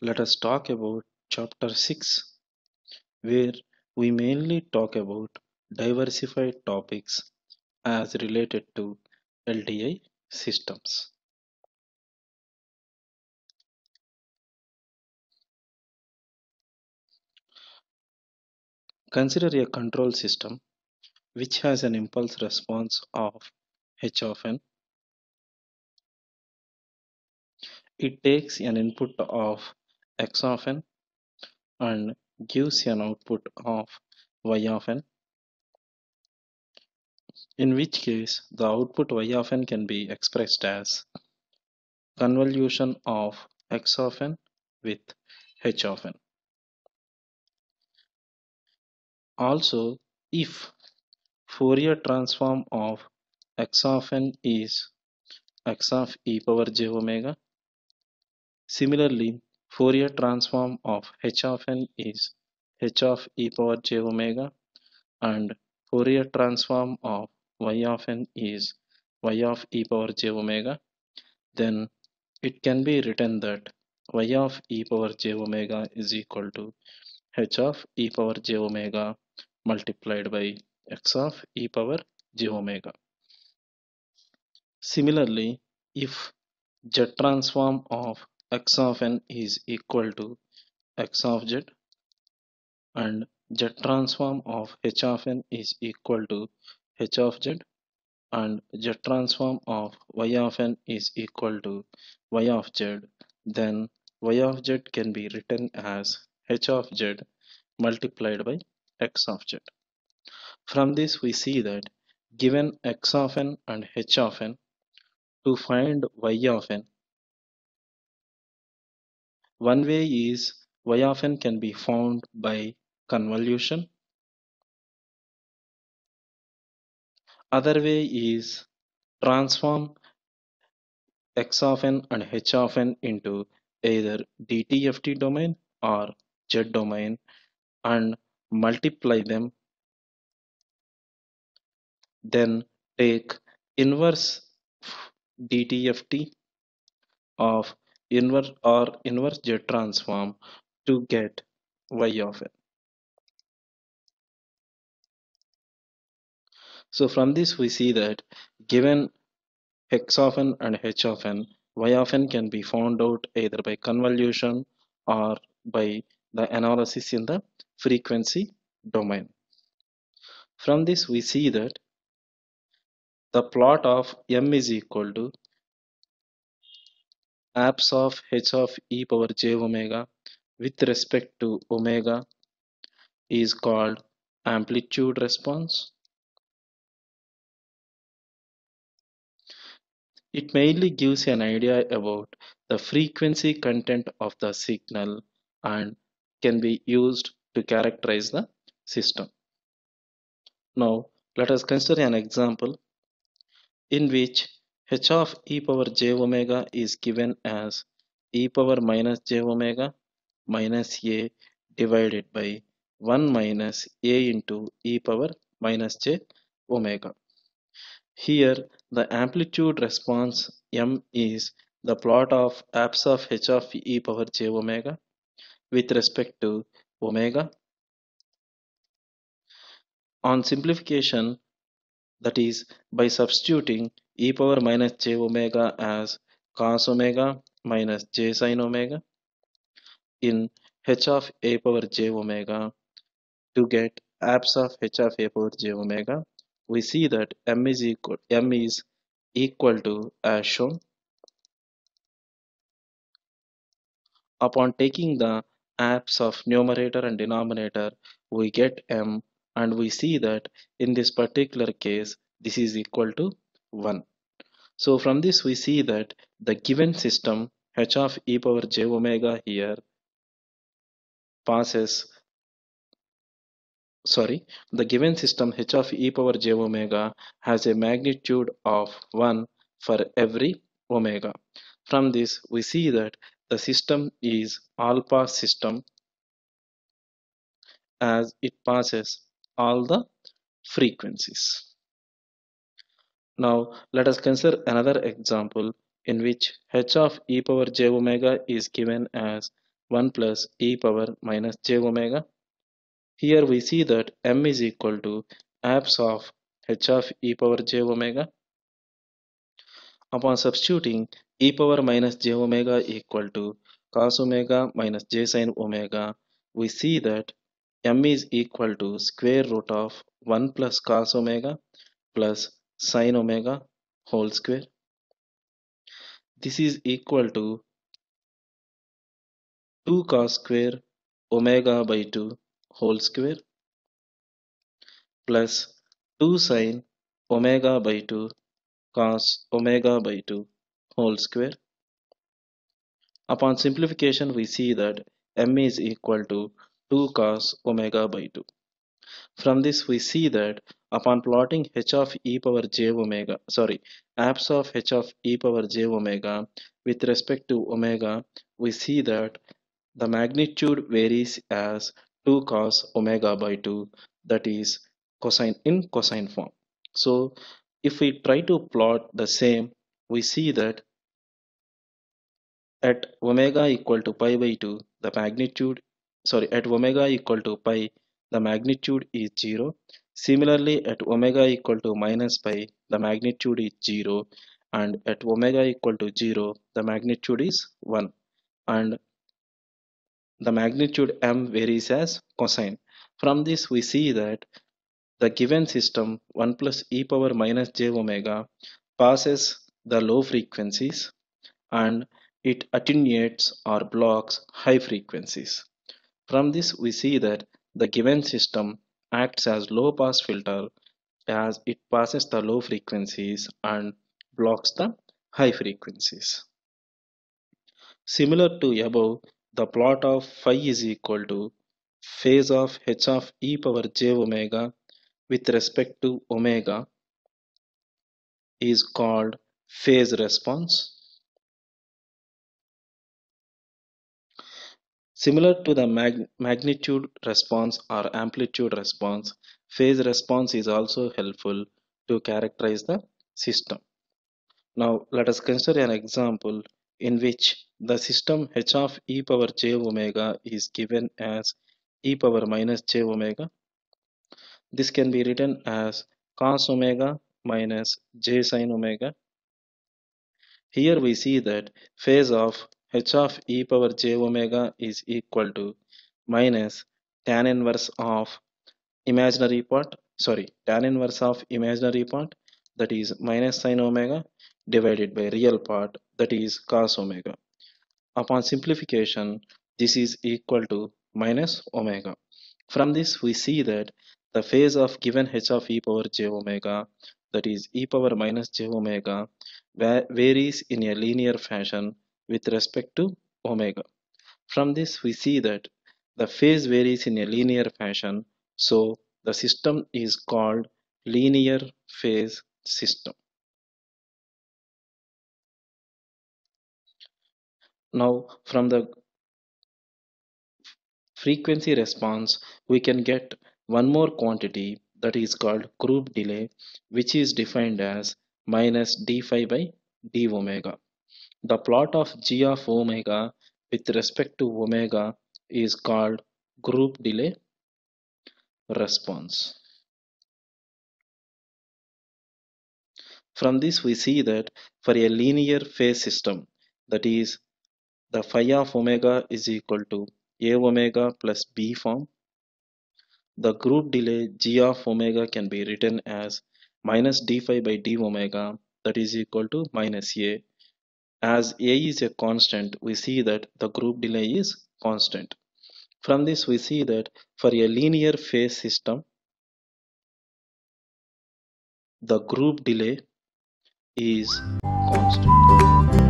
Let us talk about chapter 6, where we mainly talk about diversified topics as related to LTI systems. Consider a control system which has an impulse response of h of n. It takes an input of x of n and gives an output of y of n, in which case the output y of n can be expressed as convolution of x of n with h of n. Also, if Fourier transform of x of n is x of e power j omega, similarly Fourier transform of h of n is h of e power j omega, and Fourier transform of y of n is y of e power j omega, then it can be written that y of e power j omega is equal to h of e power j omega multiplied by x of e power j omega. Similarly, if z transform of x of n is equal to x of z and z transform of h of n is equal to h of z and z transform of y of n is equal to y of z, then y of z can be written as h of z multiplied by x of z. From this we see that given x of n and h of n, to find y of n, one way is y of n can be found by convolution. Other way is transform x of n and h of n into either DTFT domain or Z domain and multiply them, then take inverse DTFT of inverse Z transform to get y of n. So from this we see that given x of n and h of n, y of n can be found out either by convolution or by the analysis in the frequency domain. From this we see that the plot of m is equal to apps of h of e power j omega with respect to omega is called amplitude response. It mainly gives an idea about the frequency content of the signal and can be used to characterize the system. Now, let us consider an example in which h of e power j omega is given as e power minus j omega minus a divided by 1 minus a into e power minus j omega. Here, the amplitude response m is the plot of apps of h of e power j omega with respect to omega. On simplification, that is, by substituting e power minus j omega as cos omega minus j sin omega in h of a power j omega to get apps of h of a power j omega, we see that m is equal to as shown. Upon taking the apps of numerator and denominator, we get m, and we see that in this particular case this is equal to 1. So from this we see that the given system h of e power j omega here passes, the given system h of e power j omega has a magnitude of 1 for every omega. From this we see that the system is all pass system as it passes all the frequencies. Now let us consider another example in which h of e power j omega is given as 1 plus e power minus j omega. Here we see that m is equal to abs of h of e power j omega. Upon substituting e power minus j omega equal to cos omega minus j sin omega, we see that m is equal to square root of 1 plus cos omega plus sin omega whole square. This is equal to 2 cos square omega by 2 whole square plus 2 sin omega by 2 cos omega by 2 whole square. Upon simplification, we see that m is equal to 2 cos omega by 2. From this, we see that upon plotting h of e power j omega, abs of h of e power j omega with respect to omega, we see that the magnitude varies as 2 cos omega by 2, that is cosine form. So if we try to plot the same, we see that at omega equal to pi by 2, the magnitude, at omega equal to pi, the magnitude is 0. Similarly, at omega equal to minus pi, the magnitude is 0. And at omega equal to 0, the magnitude is 1. And the magnitude m varies as cosine. From this, we see that the given system 1 plus e power minus j omega passes the low frequencies and it attenuates or blocks high frequencies. From this, we see that the given system acts as low pass filter as it passes the low frequencies and blocks the high frequencies. Similar to above, the plot of phi is equal to phase of h of e power j omega with respect to omega is called phase response. Similar to the magnitude response or amplitude response, phase response is also helpful to characterize the system. Now let us consider an example in which the system h of e power j omega is given as e power minus j omega. This can be written as cos omega minus j sin omega. Here we see that phase of h of e power j omega is equal to minus tan inverse of tan inverse of imaginary part, that is minus sin omega, divided by real part, that is cos omega. Upon simplification, this is equal to minus omega. From this, we see that the phase of given h of e power j omega, that is e power minus j omega, varies in a linear fashion with respect to omega. From this, we see that the phase varies in a linear fashion, so the system is called linear phase system. Now, from the frequency response, we can get one more quantity that is called group delay, which is defined as minus d phi by d omega. The plot of g of omega with respect to omega is called group delay response. From this, we see that for a linear phase system, that is, the phi of omega is equal to a omega plus b form, the group delay g of omega can be written as minus d phi by d omega, that is equal to minus a. As a is a constant, we see that the group delay is constant. From this, we see that for a linear phase system, the group delay is constant.